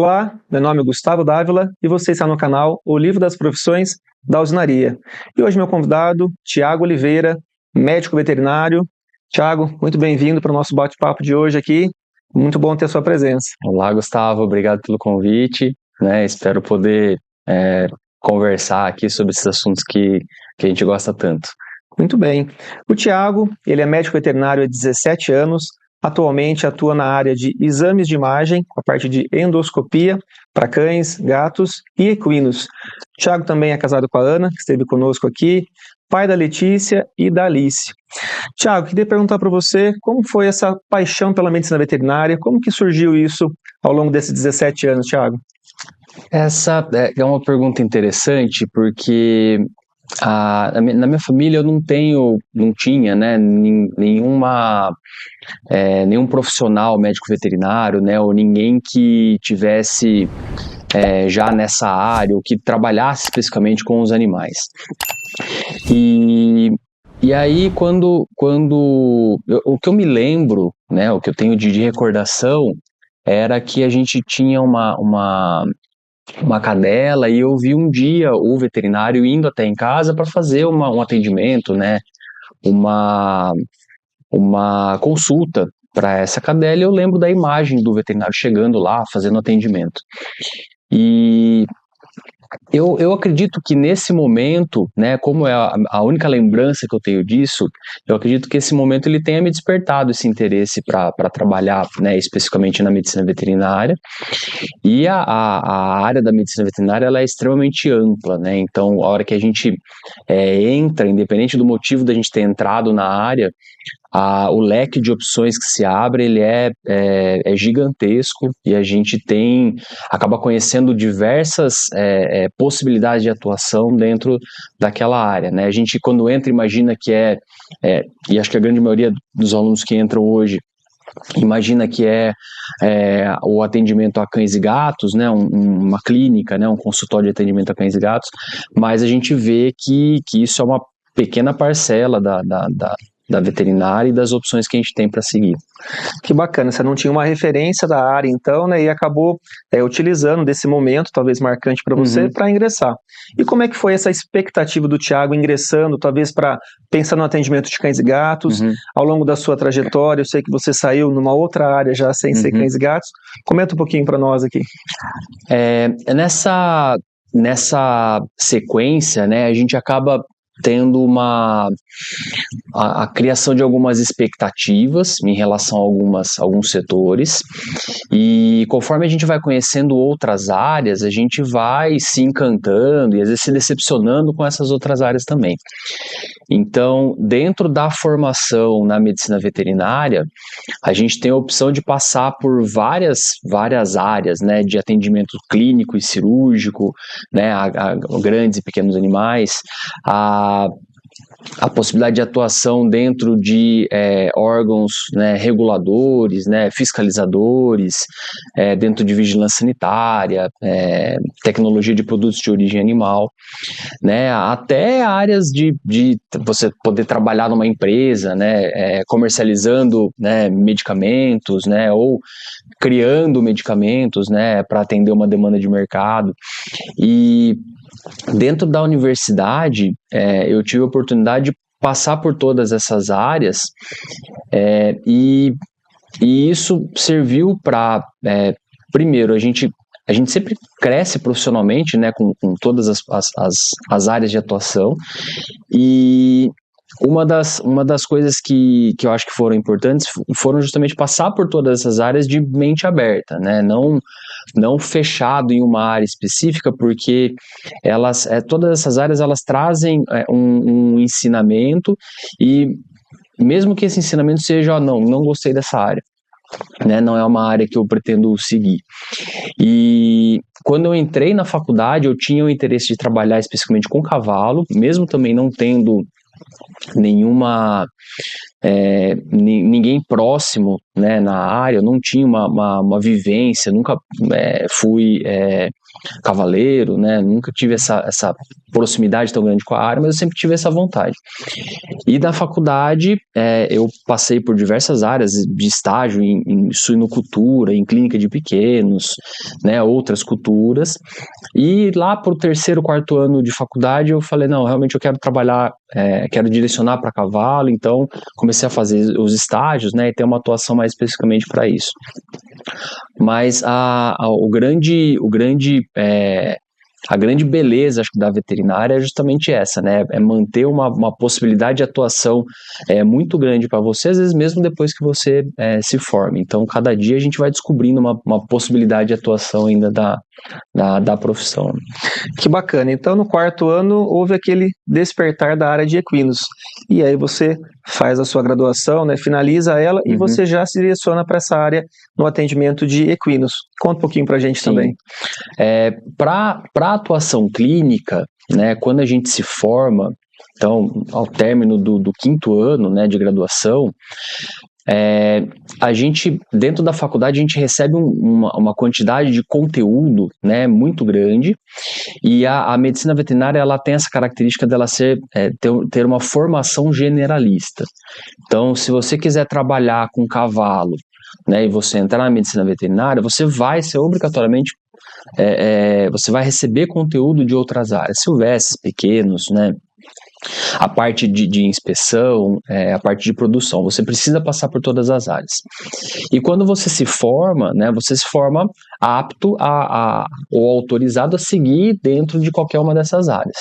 Olá, meu nome é Gustavo Dávila e você está no canal O Livro das Profissões da Usinaria. E hoje meu convidado, Tiago Oliveira, médico veterinário. Tiago, muito bem-vindo para o nosso bate-papo de hoje aqui. Muito bom ter a sua presença. Olá, Gustavo, obrigado pelo convite, Espero poder conversar aqui sobre esses assuntos que a gente gosta tanto. Muito bem. O Tiago, ele é médico veterinário há 17 anos, atualmente atua na área de exames de imagem, a parte de endoscopia, para cães, gatos e equinos. O Tiago também é casado com a Ana, que esteve conosco aqui, pai da Letícia e da Alice. Tiago, queria perguntar para você como foi essa paixão pela medicina veterinária, como que surgiu isso ao longo desses 17 anos, Tiago? Essa é uma pergunta interessante porque na minha família eu não tinha, nenhum profissional médico veterinário, ou ninguém que tivesse já nessa área ou que trabalhasse especificamente com os animais. E aí, o que eu me lembro, o que eu tenho de recordação, era que a gente tinha uma cadela e eu vi um dia o veterinário indo até em casa para fazer um atendimento, uma consulta para essa cadela, e eu lembro da imagem do veterinário chegando lá, fazendo atendimento. E eu acredito que nesse momento, como é a única lembrança que eu tenho disso, eu acredito que esse momento ele tenha me despertado esse interesse para trabalhar, especificamente na medicina veterinária. E a área da medicina veterinária ela é extremamente ampla, Então, a hora que a gente entra, independente do motivo da gente ter entrado na área, o leque de opções que se abre ele é gigantesco, e a gente acaba conhecendo diversas possibilidades de atuação dentro daquela área, A gente, quando entra, imagina que e acho que a grande maioria dos alunos que entram hoje imagina que o atendimento a cães e gatos, uma clínica, um consultório de atendimento a cães e gatos, mas a gente vê que isso é uma pequena parcela da veterinária e das opções que a gente tem para seguir. Que bacana, você não tinha uma referência da área então, e acabou utilizando desse momento, talvez marcante para você, para ingressar. E como é que foi essa expectativa do Tiago ingressando, talvez para pensar no atendimento de cães e gatos, ao longo da sua trajetória? Eu sei que você saiu numa outra área já sem ser cães e gatos. Comenta um pouquinho para nós aqui. Nessa sequência, a gente acaba tendo a criação de algumas expectativas em relação a alguns setores, e conforme a gente vai conhecendo outras áreas, a gente vai se encantando e às vezes se decepcionando com essas outras áreas também. Então, dentro da formação na medicina veterinária, a gente tem a opção de passar por várias áreas, de atendimento clínico e cirúrgico, a grandes e pequenos animais, a possibilidade de atuação dentro de órgãos reguladores, fiscalizadores, dentro de vigilância sanitária, tecnologia de produtos de origem animal, até áreas de você poder trabalhar numa empresa, comercializando medicamentos, ou criando medicamentos, para atender uma demanda de mercado. E dentro da universidade, eu tive a oportunidade de passar por todas essas áreas, e isso serviu para, primeiro, a gente sempre cresce profissionalmente, com todas as áreas de atuação, e uma das coisas que eu acho que foram importantes foram justamente passar por todas essas áreas de mente aberta, não fechado em uma área específica, porque todas essas áreas elas trazem um ensinamento, e mesmo que esse ensinamento seja, não gostei dessa área, não é uma área que eu pretendo seguir. E quando eu entrei na faculdade, eu tinha o interesse de trabalhar especificamente com cavalo, mesmo também não tendo ninguém próximo na área, eu não tinha uma vivência, nunca fui cavaleiro, né? Nunca tive essa proximidade tão grande com a área, mas eu sempre tive essa vontade. E na faculdade, eu passei por diversas áreas de estágio em suinocultura, em clínica de pequenos, né, outras culturas. E lá para o 3º, 4º ano de faculdade, eu falei, não, realmente eu quero trabalhar, quero direcionar para cavalo, então comecei a fazer os estágios, né, e ter uma atuação mais especificamente para isso. Mas a grande beleza, acho que, da veterinária é justamente essa, né? É manter uma possibilidade de atuação muito grande para você, às vezes mesmo depois que você se forme. Então, cada dia a gente vai descobrindo uma possibilidade de atuação ainda da profissão. Que bacana. Então, no 4º ano, houve aquele despertar da área de equinos. E aí você faz a sua graduação, né, finaliza ela e você já se direciona para essa área no atendimento de equinos. Conta um pouquinho para a gente também. Para atuação clínica, né, quando a gente se forma, então, ao término do 5º ano, né, de graduação, a gente, dentro da faculdade, a gente recebe uma quantidade de conteúdo, né, muito grande, e a medicina veterinária, ela tem essa característica dela ter uma formação generalista. Então, se você quiser trabalhar com cavalo, né, e você entrar na medicina veterinária, você vai ser obrigatoriamente, você vai receber conteúdo de outras áreas, silvestres, pequenos, né, a parte de inspeção, a parte de produção, você precisa passar por todas as áreas. E quando você se forma, né, você se forma apto ou autorizado a seguir dentro de qualquer uma dessas áreas.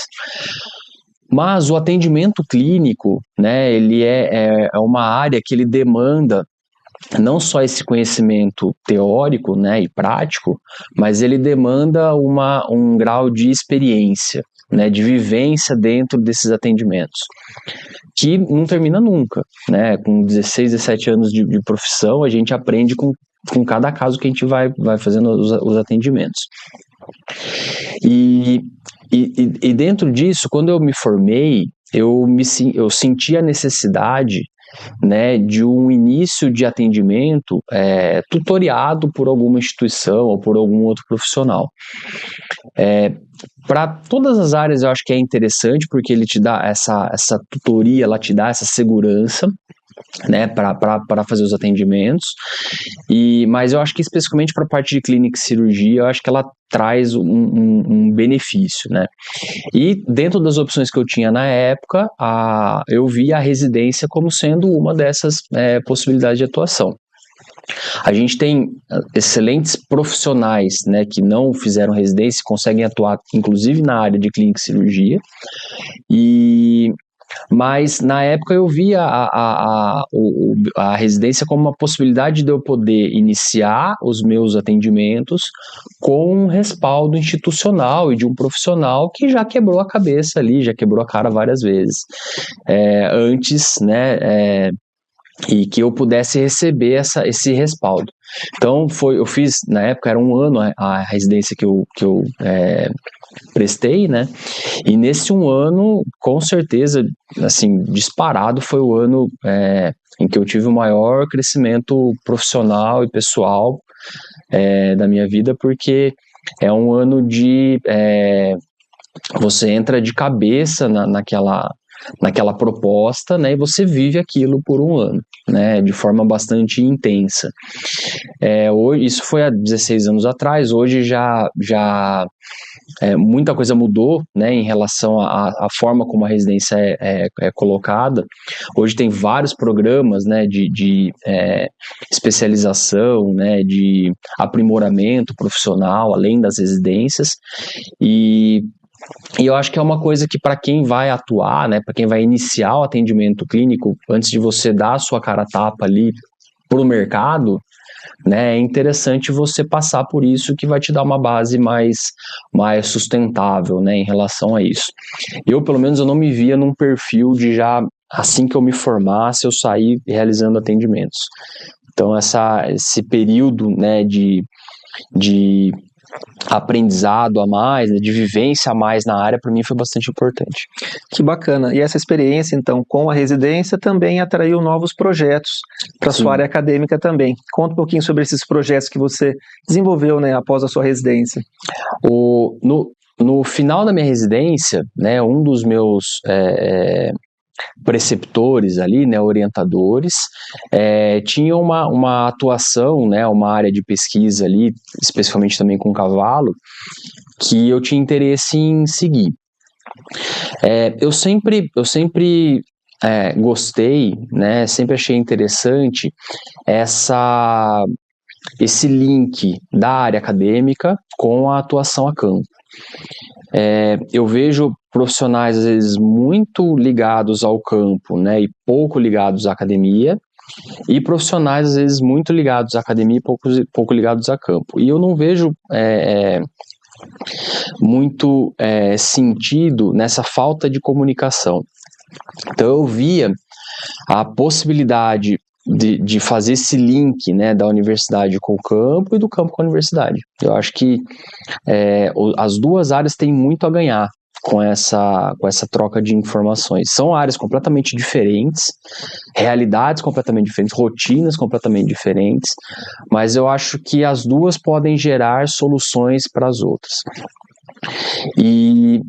Mas o atendimento clínico, né, ele é uma área que ele demanda não só esse conhecimento teórico, né, e prático, mas ele demanda um grau de experiência, né, de vivência dentro desses atendimentos, que não termina nunca, né? Com 16, 17 anos de profissão, a gente aprende com cada caso que a gente vai fazendo os atendimentos. E dentro disso, quando eu me formei, eu senti a necessidade, né, de um início de atendimento tutoriado por alguma instituição ou por algum outro profissional. Para todas as áreas eu acho que é interessante, porque ele te dá essa tutoria, ela te dá essa segurança, né, para fazer os atendimentos, mas eu acho que especificamente para a parte de clínica e cirurgia, eu acho que ela traz um benefício, né, e dentro das opções que eu tinha na época, eu vi a residência como sendo uma dessas possibilidades de atuação. A gente tem excelentes profissionais, né, que não fizeram residência, conseguem atuar inclusive na área de clínica e cirurgia, mas na época eu via a residência como uma possibilidade de eu poder iniciar os meus atendimentos com um respaldo institucional e de um profissional que já quebrou a cabeça ali, já quebrou a cara várias vezes antes, né, e que eu pudesse receber esse respaldo. Então eu fiz, na época era 1 ano a residência que eu prestei, né, e nesse 1 ano, com certeza, assim, disparado foi o ano em que eu tive o maior crescimento profissional e pessoal da minha vida, porque é um ano de você entra de cabeça naquela proposta, né, e você vive aquilo por 1 ano, né, de forma bastante intensa. Hoje, isso foi há 16 anos atrás, hoje já muita coisa mudou, né, em relação à forma como a residência é colocada. Hoje tem vários programas, né, de especialização, né, de aprimoramento profissional, além das residências, e eu acho que é uma coisa que, para quem vai atuar, né, para quem vai iniciar o atendimento clínico, antes de você dar a sua cara a tapa ali para o mercado, né, é interessante você passar por isso, que vai te dar uma base mais sustentável, né, em relação a isso. Eu, pelo menos, eu não me via num perfil de já, assim que eu me formasse, eu sair realizando atendimentos. Então, esse período, né, de aprendizado a mais, né, de vivência a mais na área, para mim foi bastante importante. Que bacana. E essa experiência, então, com a residência também atraiu novos projetos para a sua área acadêmica também. Conta um pouquinho sobre esses projetos que você desenvolveu, né, após a sua residência. No final da minha residência, né, um dos meus preceptores ali, né, orientadores, tinha uma atuação, né, uma área de pesquisa ali, especificamente também com cavalo, que eu tinha interesse em seguir. Eu sempre gostei, né, sempre achei interessante esse link da área acadêmica com a atuação a campo. Eu vejo profissionais, às vezes, muito ligados ao campo, né, e pouco ligados à academia, e profissionais, às vezes, muito ligados à academia e pouco ligados a campo. E eu não vejo muito sentido nessa falta de comunicação. Então, eu via a possibilidade de fazer esse link, né, da universidade com o campo e do campo com a universidade. Eu acho que as duas áreas têm muito a ganhar com essa troca de informações. São áreas completamente diferentes, realidades completamente diferentes, rotinas completamente diferentes, mas eu acho que as duas podem gerar soluções para as outras. E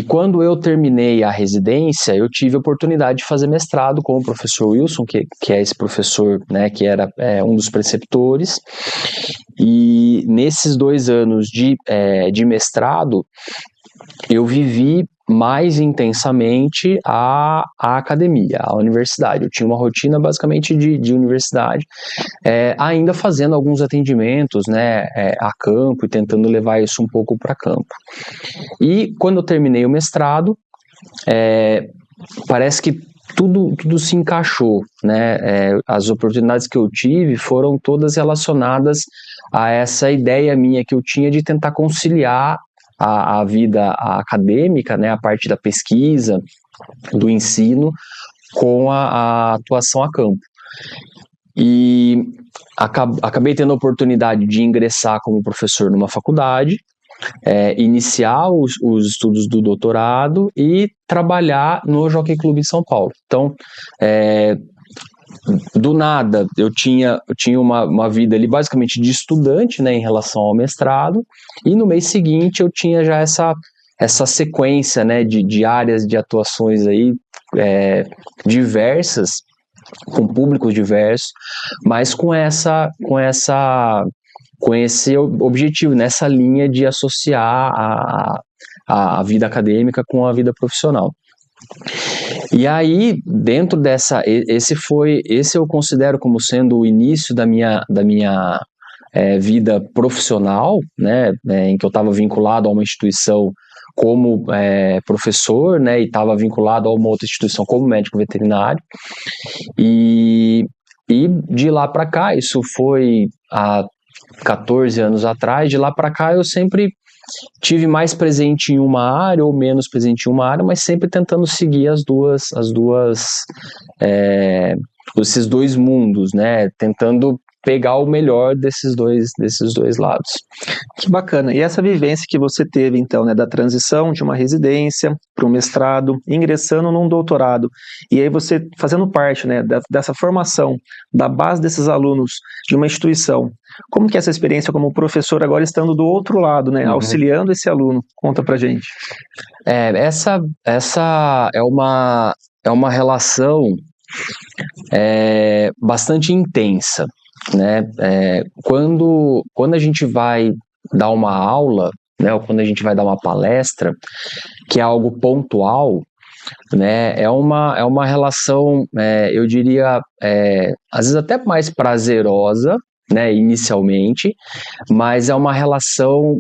quando eu terminei a residência, eu tive a oportunidade de fazer mestrado com o professor Wilson, que é esse professor, né, que era um dos preceptores. E nesses 2 anos de mestrado, eu vivi mais intensamente a academia, a universidade. Eu tinha uma rotina basicamente de universidade, ainda fazendo alguns atendimentos, né, a campo e tentando levar isso um pouco para campo. E quando eu terminei o mestrado, parece que tudo se encaixou, né? As oportunidades que eu tive foram todas relacionadas a essa ideia minha que eu tinha de tentar conciliar a vida acadêmica, né, a parte da pesquisa, do ensino, com a atuação a campo. E acabei tendo a oportunidade de ingressar como professor numa faculdade, iniciar os estudos do doutorado e trabalhar no Jockey Club em São Paulo. Então, do nada, eu tinha uma vida ali basicamente de estudante, né, em relação ao mestrado, e no mês seguinte eu tinha já essa sequência, né, de áreas de atuações aí, diversas, com públicos diversos, mas com esse objetivo, nessa linha de associar a vida acadêmica com a vida profissional. E aí, dentro esse eu considero como sendo o início da minha vida profissional, né, em que eu estava vinculado a uma instituição como professor, né, e estava vinculado a uma outra instituição como médico veterinário, e de lá para cá, isso foi há 14 anos atrás, de lá para cá eu sempre tive mais presente em uma área ou menos presente em uma área, mas sempre tentando seguir esses dois mundos, né? Tentando pegar o melhor desses dois lados. Que bacana. E essa vivência que você teve, então, né, da transição de uma residência para um mestrado, ingressando num doutorado, e aí você fazendo parte, né, dessa formação, da base desses alunos de uma instituição, como que é essa experiência como professor agora estando do outro lado, né, auxiliando esse aluno? Conta pra gente. Essa é uma relação bastante intensa, né? Quando a gente vai dar uma aula, né, ou quando a gente vai dar uma palestra, que é algo pontual, né, é uma relação, eu diria, às vezes até mais prazerosa, né, inicialmente, mas é uma relação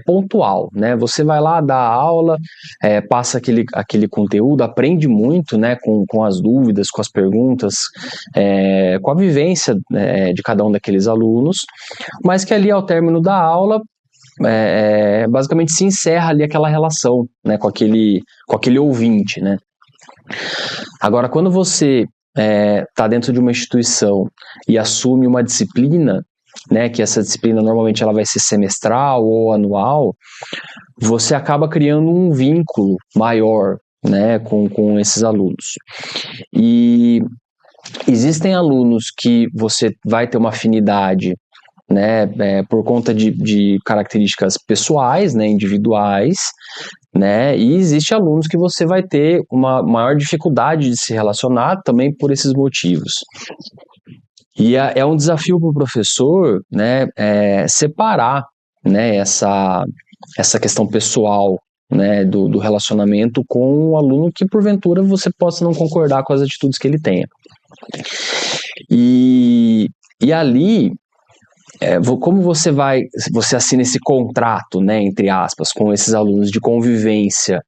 pontual, né? Você vai lá dar aula, passa aquele conteúdo, aprende muito, né, com as dúvidas, com as perguntas, com a vivência de cada um daqueles alunos, mas que ali ao término da aula basicamente se encerra ali aquela relação, né, com aquele ouvinte, né? Agora, quando você está dentro de uma instituição e assume uma disciplina, né, que essa disciplina normalmente ela vai ser semestral ou anual, você acaba criando um vínculo maior, né, com esses alunos. E existem alunos que você vai ter uma afinidade, né, por conta de características pessoais, né, individuais, né, e existe alunos que você vai ter uma maior dificuldade de se relacionar também por esses motivos. E é um desafio para o professor, né, separar, né, essa questão pessoal, né, do relacionamento com o aluno que porventura você possa não concordar com as atitudes que ele tenha. E ali, como você assina esse contrato, né, entre aspas, com esses alunos de convivência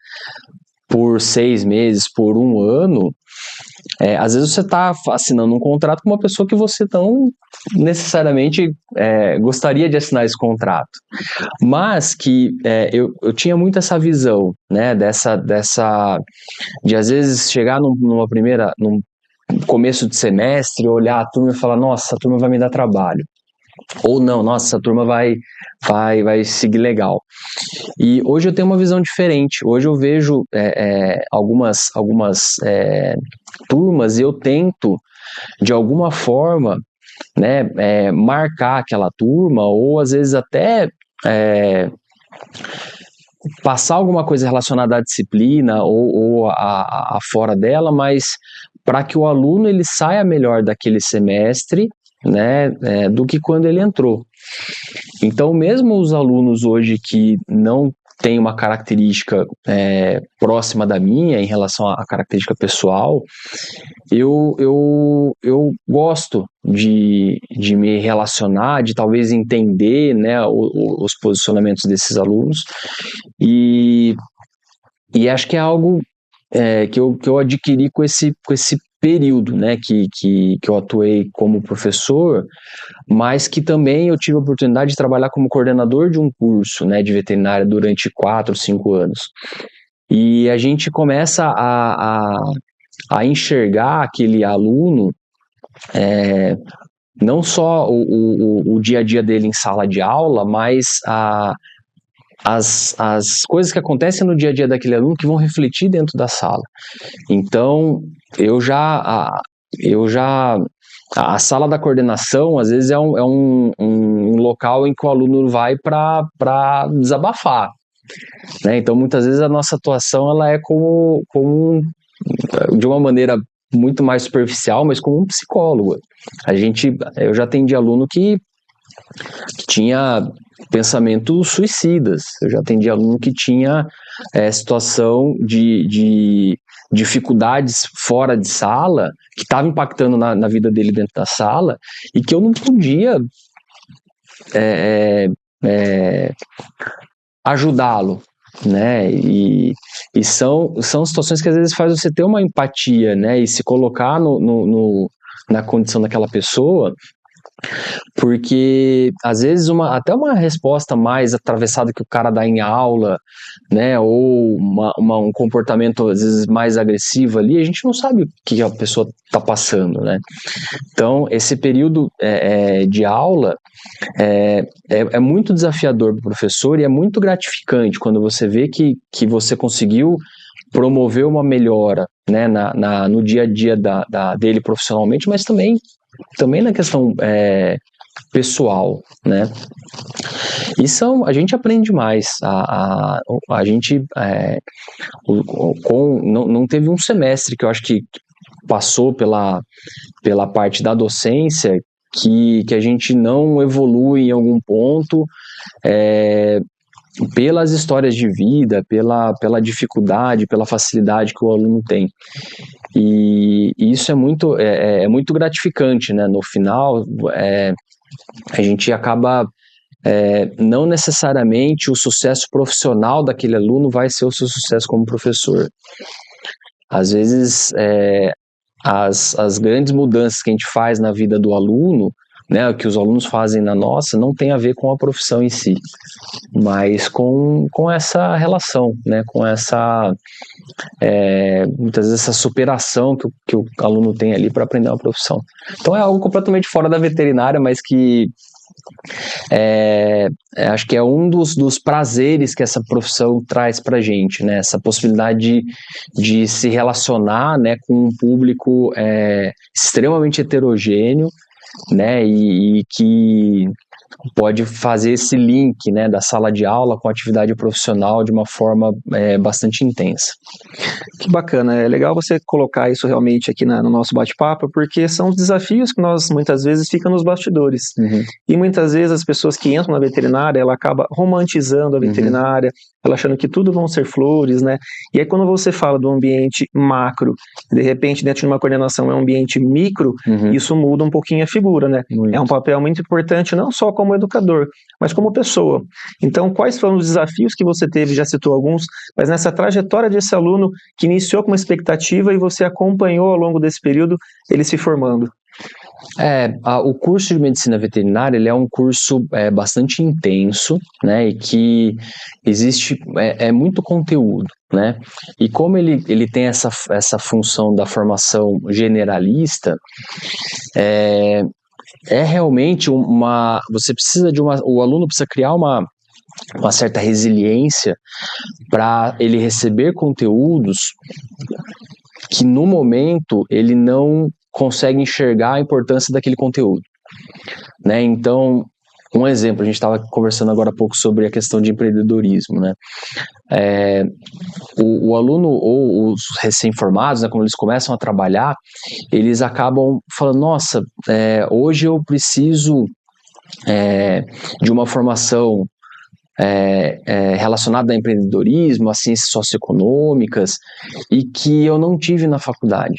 por 6 meses, por 1 ano, às vezes você está assinando um contrato com uma pessoa que você não necessariamente gostaria de assinar esse contrato, mas que eu tinha muito essa visão, né, de às vezes chegar num começo de semestre, olhar a turma e falar, nossa, a turma vai me dar trabalho. Ou não, nossa, essa turma vai seguir legal. E hoje eu tenho uma visão diferente. Hoje eu vejo algumas turmas e eu tento, de alguma forma, né, marcar aquela turma, ou às vezes até passar alguma coisa relacionada à disciplina ou a fora dela, mas para que o aluno ele saia melhor daquele semestre, né, do que quando ele entrou. Então, mesmo os alunos hoje que não têm uma característica próxima da minha em relação à característica pessoal, eu gosto de me relacionar, de talvez entender, né, os posicionamentos desses alunos, e acho que é algo que eu adquiri com esse período, né, que eu atuei como professor, mas que também eu tive a oportunidade de trabalhar como coordenador de um curso, né, de veterinária durante 4, 5 anos. E a gente começa a enxergar aquele aluno, não só o dia a dia dele em sala de aula, mas as coisas que acontecem no dia a dia daquele aluno que vão refletir dentro da sala. Então, a sala da coordenação, às vezes, é um local em que o aluno vai para desabafar, né? Então, muitas vezes, a nossa atuação ela é de uma maneira muito mais superficial, mas como um psicólogo. Eu já atendi aluno que tinha pensamentos suicidas, eu já atendi aluno que tinha situação de dificuldades fora de sala, que estava impactando na vida dele dentro da sala, e que eu não podia ajudá-lo, né, e são situações que às vezes faz você ter uma empatia, né, e se colocar na condição daquela pessoa, porque às vezes até uma resposta mais atravessada que o cara dá em aula, né, ou um comportamento às vezes mais agressivo ali, a gente não sabe o que a pessoa está passando, né. Então esse período de aula é muito desafiador para o professor e é muito gratificante quando você vê que você conseguiu promover uma melhora, né, no dia a dia dele profissionalmente, mas também na questão pessoal, né? E a gente aprende mais. A gente não teve um semestre que eu acho que passou pela parte da docência que a gente não evolui em algum ponto, pelas histórias de vida, pela dificuldade, pela facilidade que o aluno tem. E isso é muito gratificante, né? No final, a gente acaba não necessariamente o sucesso profissional daquele aluno vai ser o seu sucesso como professor. Às vezes, as grandes mudanças que a gente faz na vida do aluno, né, que os alunos fazem na nossa, não tem a ver com a profissão em si, mas com essa relação, né, com essa muitas vezes essa superação que o aluno tem ali para aprender uma profissão. Então é algo completamente fora da veterinária, mas que acho que é um dos prazeres que essa profissão traz para a gente, né? Essa possibilidade de se relacionar, né, com um público extremamente heterogêneo, né, e que pode fazer esse link, né, da sala de aula com a atividade profissional de uma forma bastante intensa. Que bacana, é legal você colocar isso realmente aqui no nosso bate-papo, porque são os desafios que nós muitas vezes ficam nos bastidores. E muitas vezes as pessoas que entram na veterinária, ela acaba romantizando a veterinária, ela achando que tudo vão ser flores, né? E aí quando você fala do ambiente macro, de repente dentro de uma coordenação é um ambiente micro, isso muda um pouquinho a figura, né? Muito. É um papel muito importante, não só como educador, mas como pessoa. Então, quais foram os desafios que você teve? Já citou alguns, mas nessa trajetória desse aluno que iniciou com uma expectativa e você acompanhou ao longo desse período ele se formando? O curso de medicina veterinária, ele é um curso bastante intenso, né, e que existe muito conteúdo, né, e como ele tem essa função da formação generalista, realmente você precisa o aluno precisa criar uma certa resiliência para ele receber conteúdos que no momento ele não consegue enxergar a importância daquele conteúdo, né? Então, um exemplo, a gente estava conversando agora há pouco sobre a questão de empreendedorismo, né? O aluno ou os recém-formados, né, quando eles começam a trabalhar, eles acabam falando, nossa, hoje eu preciso de uma formação relacionada a empreendedorismo, a ciências socioeconômicas, e que eu não tive na faculdade.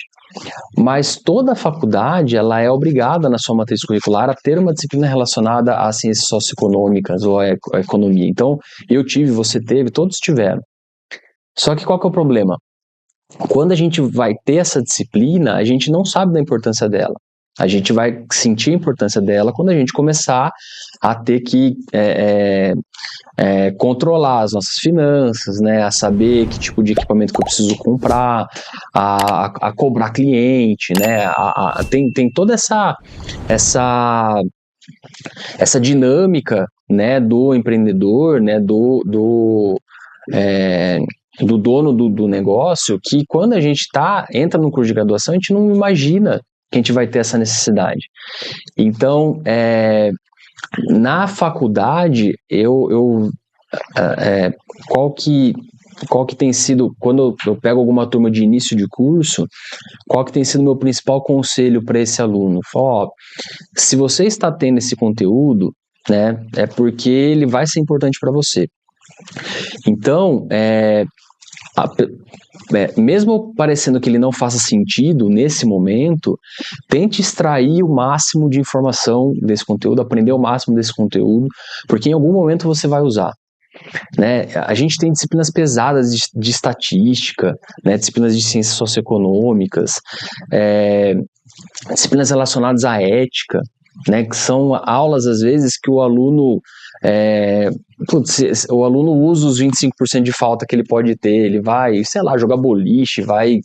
Mas toda a faculdade, ela é obrigada na sua matriz curricular a ter uma disciplina relacionada às ciências socioeconômicas ou à economia. Então, eu tive, você teve, todos tiveram. Só que qual que é o problema? Quando a gente vai ter essa disciplina, a gente não sabe da importância dela. A gente vai sentir a importância dela quando a gente começar a ter que controlar as nossas finanças, né, a saber que tipo de equipamento que eu preciso comprar, a cobrar cliente, né, tem toda essa dinâmica, né, do empreendedor, né, do dono do negócio, que quando a gente entra no curso de graduação, a gente não imagina que a gente vai ter essa necessidade. Então, na faculdade, qual que tem sido, quando eu pego alguma turma de início de curso, qual que tem sido o meu principal conselho para esse aluno? Se você está tendo esse conteúdo, né, é porque ele vai ser importante para você. Então, mesmo parecendo que ele não faça sentido nesse momento, tente extrair o máximo de informação desse conteúdo, aprender o máximo desse conteúdo, porque em algum momento você vai usar. Né? A gente tem disciplinas pesadas de estatística, né? Disciplinas de ciências socioeconômicas, disciplinas relacionadas à ética, né? Que são aulas, às vezes, que o aluno o aluno usa os 25% de falta que ele pode ter, ele vai, sei lá, jogar boliche, vai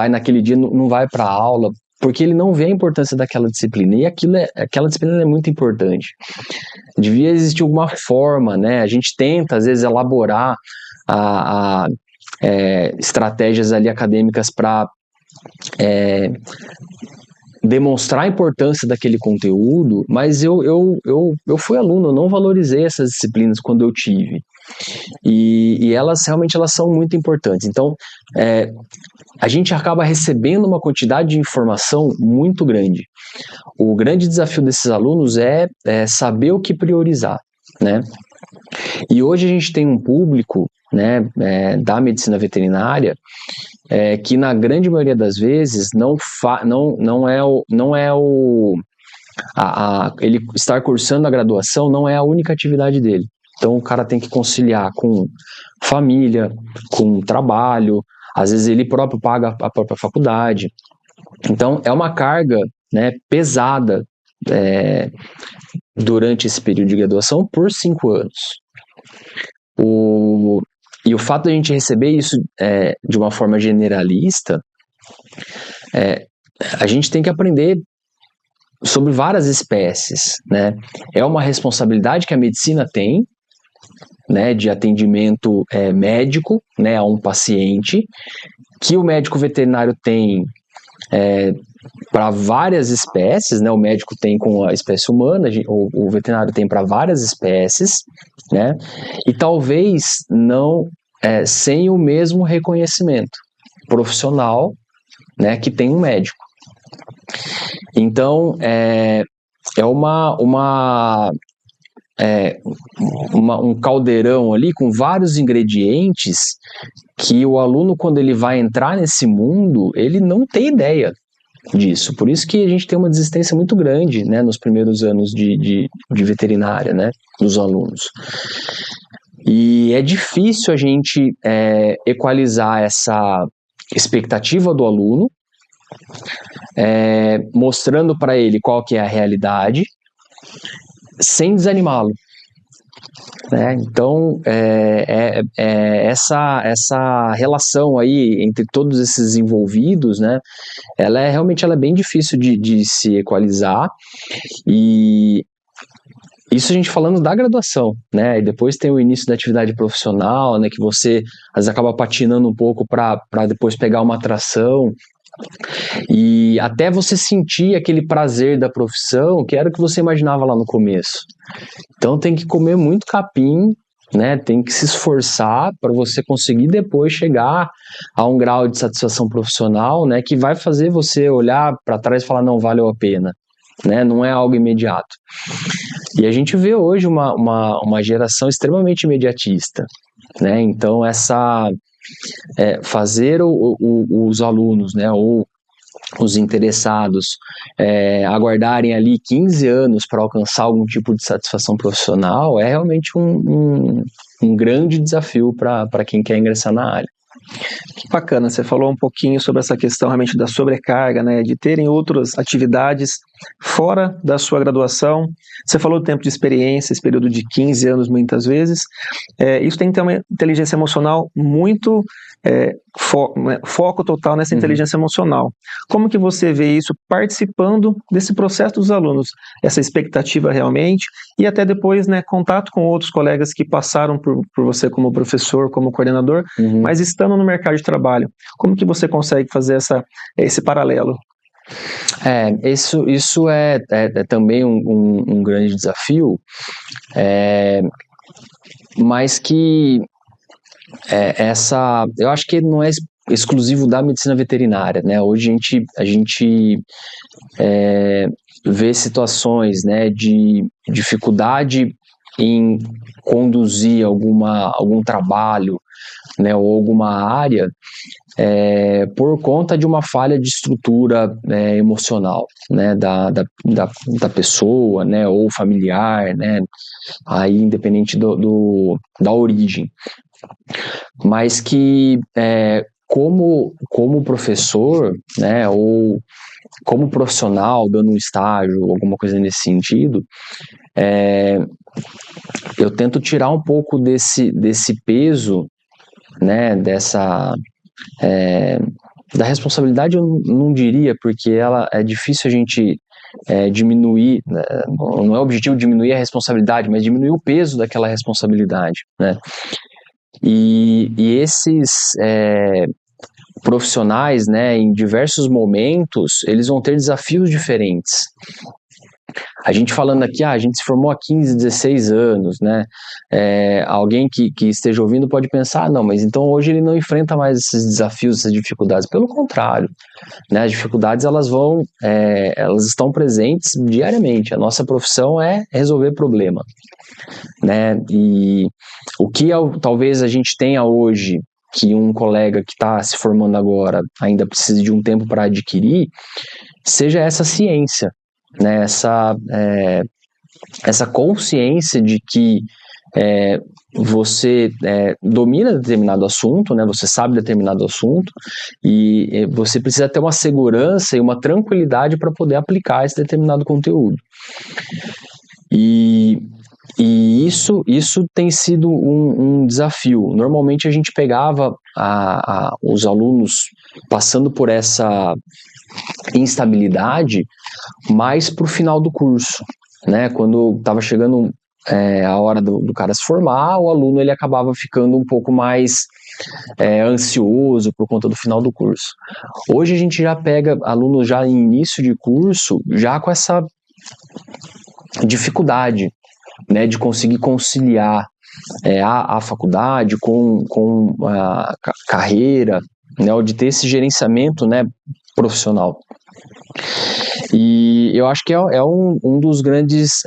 naquele dia, não vai para a aula, porque ele não vê a importância daquela disciplina, e aquela disciplina é muito importante. Devia existir alguma forma, né? A gente tenta, às vezes, elaborar estratégias ali acadêmicas para demonstrar a importância daquele conteúdo, mas eu fui aluno, eu não valorizei essas disciplinas quando eu tive. E elas são muito importantes. Então, a gente acaba recebendo uma quantidade de informação muito grande. O grande desafio desses alunos é saber o que priorizar, né? E hoje a gente tem um público, né, da medicina veterinária que na grande maioria das vezes ele estar cursando a graduação não é a única atividade dele. Então o cara tem que conciliar com família, com trabalho, às vezes ele próprio paga a própria faculdade. Então é uma carga, né, pesada durante esse período de graduação por 5 anos. E o fato de a gente receber isso de uma forma generalista, a gente tem que aprender sobre várias espécies, né? É uma responsabilidade que a medicina tem, né, de atendimento médico, né, a um paciente, que o médico veterinário tem para várias espécies, né? O médico tem com a espécie humana, o veterinário tem para várias espécies, né? E talvez não sem o mesmo reconhecimento profissional, né, que tem um médico. Então, um caldeirão ali com vários ingredientes que o aluno, quando ele vai entrar nesse mundo, ele não tem ideia disso. Por isso que a gente tem uma desistência muito grande, né, nos primeiros anos de veterinária, né, dos alunos. E é difícil a gente equalizar essa expectativa do aluno, mostrando para ele qual que é a realidade, sem desanimá-lo. Né? Então, essa relação aí entre todos esses envolvidos, né, ela é bem difícil de se equalizar, e isso a gente falando da graduação, né, e depois tem o início da atividade profissional, né, que você às vezes acaba patinando um pouco para depois pegar uma atração, e até você sentir aquele prazer da profissão, que era o que você imaginava lá no começo. Então tem que comer muito capim, né? Tem que se esforçar para você conseguir depois chegar a um grau de satisfação profissional, né, que vai fazer você olhar para trás e falar, não, valeu a pena. Né? Não é algo imediato. E a gente vê hoje uma geração extremamente imediatista. Né? Então fazer os alunos, né, ou os interessados aguardarem ali 15 anos para alcançar algum tipo de satisfação profissional é realmente um grande desafio para quem quer ingressar na área. Que bacana, você falou um pouquinho sobre essa questão realmente da sobrecarga, né, de terem outras atividades fora da sua graduação. Você falou do tempo de experiência, esse período de 15 anos muitas vezes. Isso tem que ter uma inteligência emocional muito foco total nessa inteligência emocional. Como que você vê isso participando desse processo dos alunos? Essa expectativa realmente, e até depois, né, contato com outros colegas que passaram por você como professor, como coordenador, mas estando no mercado de trabalho. Como que você consegue fazer esse paralelo? Isso é também um grande desafio, mas que eu acho que não é exclusivo da medicina veterinária, né? Hoje a gente vê situações, né, de dificuldade em conduzir algum trabalho, né, ou alguma área por conta de uma falha de estrutura emocional, né, da pessoa, né, ou familiar, né, aí independente da origem. Mas que como professor, né, ou como profissional dando um estágio, alguma coisa nesse sentido, eu tento tirar um pouco desse peso, né, da responsabilidade, eu não diria, porque ela é difícil a gente diminuir, né, não é o objetivo diminuir a responsabilidade, mas diminuir o peso daquela responsabilidade, né? E esses profissionais, né, em diversos momentos, eles vão ter desafios diferentes. A gente falando aqui, a gente se formou há 15, 16 anos, né? Alguém que esteja ouvindo pode pensar, não, mas então hoje ele não enfrenta mais esses desafios, essas dificuldades. Pelo contrário, né? As dificuldades elas estão presentes diariamente. A nossa profissão é resolver problema, né? E o que talvez a gente tenha hoje, que um colega que está se formando agora ainda precisa de um tempo para adquirir, seja essa ciência, né, essa consciência de que você domina determinado assunto, né, você sabe determinado assunto, e você precisa ter uma segurança e uma tranquilidade para poder aplicar esse determinado conteúdo. E isso tem sido um desafio. Normalmente a gente pegava os alunos passando por essa instabilidade mais para o final do curso, né? Quando estava chegando a hora do cara se formar, o aluno ele acabava ficando um pouco mais ansioso por conta do final do curso. Hoje a gente já pega alunos já em início de curso, já com essa dificuldade, né, de conseguir conciliar a faculdade com a carreira, né, ou de ter esse gerenciamento, né, profissional. E eu acho que é um dos grandes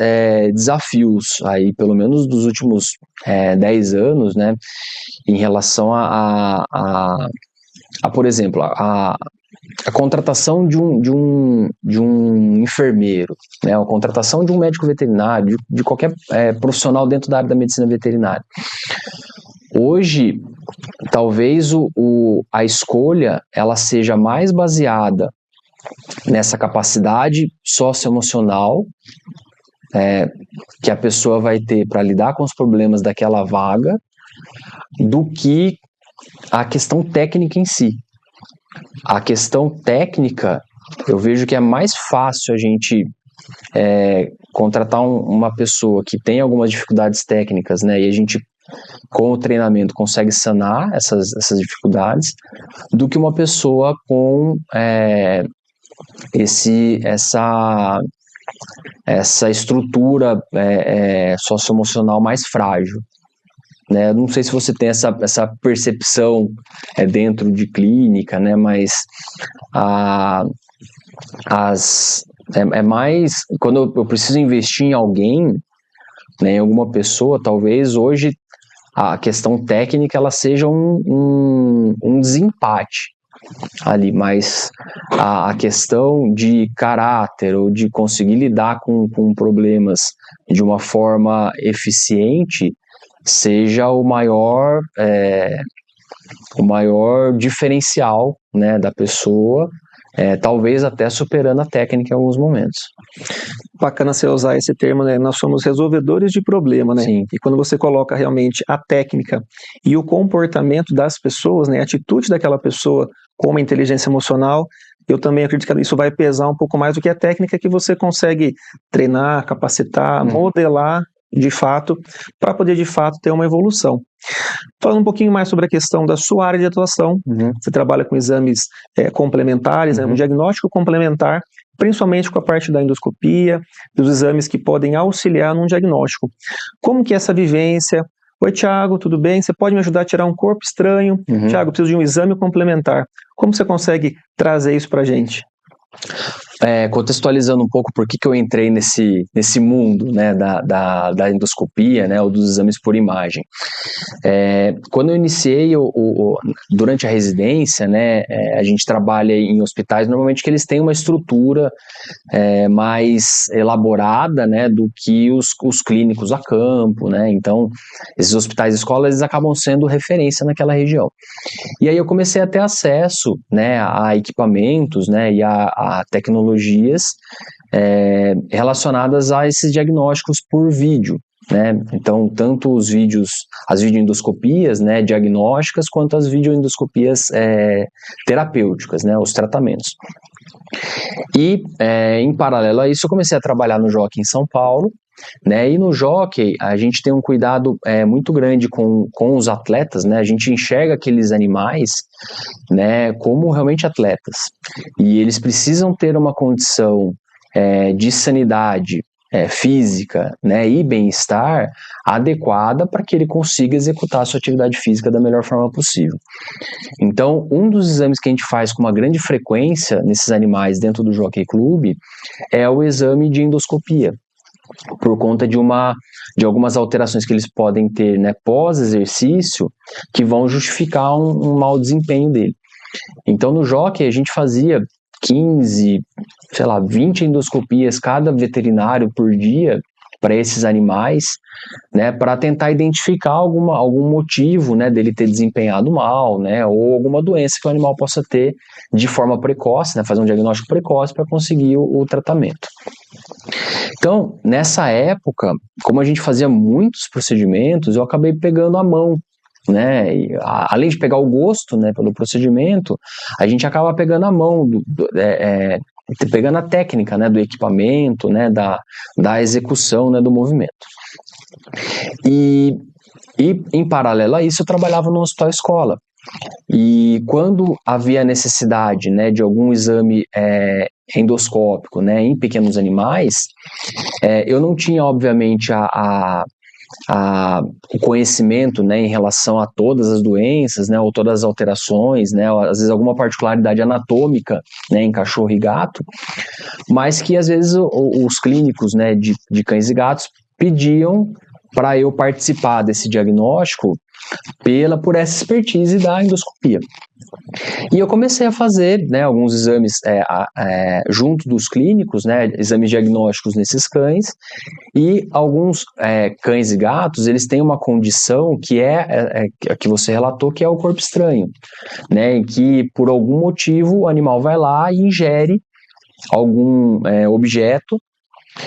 desafios aí, pelo menos dos últimos 10 anos, né, em relação por exemplo, a contratação de um enfermeiro, né, a contratação de um médico veterinário, de qualquer profissional dentro da área da medicina veterinária. Hoje, talvez a escolha ela seja mais baseada nessa capacidade socioemocional que a pessoa vai ter para lidar com os problemas daquela vaga, do que a questão técnica em si. A questão técnica, eu vejo que é mais fácil a gente contratar uma pessoa que tem algumas dificuldades técnicas, né, e a gente, com o treinamento, consegue sanar essas dificuldades, do que uma pessoa com essa estrutura socioemocional mais frágil. Né? Não sei se você tem essa percepção dentro de clínica, né? Mas é mais quando eu preciso investir em alguém, né, em alguma pessoa, talvez hoje a questão técnica ela seja um desempate ali, mas a questão de caráter ou de conseguir lidar com problemas de uma forma eficiente seja o maior diferencial, né, da pessoa, talvez até superando a técnica em alguns momentos. Bacana você usar esse termo, né? Nós somos resolvedores de problema, né? Sim. E quando você coloca realmente a técnica e o comportamento das pessoas, né, a atitude daquela pessoa com a inteligência emocional, eu também acredito que isso vai pesar um pouco mais do que a técnica que você consegue treinar, capacitar, modelar de fato, para poder de fato ter uma evolução. Falando um pouquinho mais sobre a questão da sua área de atuação, você trabalha com exames complementares, né, um diagnóstico complementar, principalmente com a parte da endoscopia, dos exames que podem auxiliar num diagnóstico. Como que é essa vivência? Oi, Thiago, tudo bem? Você pode me ajudar a tirar um corpo estranho? Thiago, preciso de um exame complementar. Como você consegue trazer isso para a gente? Contextualizando um pouco por que eu entrei nesse mundo, né, da endoscopia, né, ou dos exames por imagem. Quando eu iniciei durante a residência, né, a gente trabalha em hospitais normalmente que eles têm uma estrutura mais elaborada, né, do que os clínicos a campo, né, então esses hospitais escola eles acabam sendo referência naquela região. E aí eu comecei a ter acesso, né, a equipamentos, né, e a tecnologias relacionadas a esses diagnósticos por vídeo, né? Então, tanto as videoendoscopias, né, diagnósticas, quanto as videoendoscopias terapêuticas, né, os tratamentos. E, em paralelo a isso, eu comecei a trabalhar no Jockey em São Paulo, né, e no Jockey a gente tem um cuidado muito grande com os atletas, né, a gente enxerga aqueles animais, né, como realmente atletas, e eles precisam ter uma condição de sanidade física, né, e bem-estar adequada para que ele consiga executar a sua atividade física da melhor forma possível. Então, um dos exames que a gente faz com uma grande frequência nesses animais dentro do Jockey Club é o exame de endoscopia, por conta de algumas alterações que eles podem ter, né, pós-exercício, que vão justificar um mau desempenho dele. Então, no Jockey, a gente fazia 15, 20 endoscopias cada veterinário por dia para esses animais, né, para tentar identificar algum motivo, né, dele ter desempenhado mal, né, ou alguma doença que o animal possa ter de forma precoce, né, fazer um diagnóstico precoce para conseguir o tratamento. Então, nessa época, como a gente fazia muitos procedimentos, eu acabei pegando a mão, né, e, além de pegar o gosto, né, pelo procedimento, a gente acaba pegando a mão, pegando a técnica, né, do equipamento, né, da execução, né, do movimento. E em paralelo a isso, eu trabalhava no hospital escola. E quando havia necessidade, né, de algum exame endoscópico, né, em pequenos animais, eu não tinha, obviamente, o conhecimento, né, em relação a todas as doenças, né, ou todas as alterações, né, ou, às vezes alguma particularidade anatômica, né, em cachorro e gato, mas que às vezes os clínicos, né, de cães e gatos pediam para eu participar desse diagnóstico por essa expertise da endoscopia. E eu comecei a fazer, né, alguns exames junto dos clínicos, né, exames diagnósticos nesses cães, e alguns cães e gatos, eles têm uma condição que que você relatou, que é o corpo estranho, né, em que por algum motivo o animal vai lá e ingere algum objeto,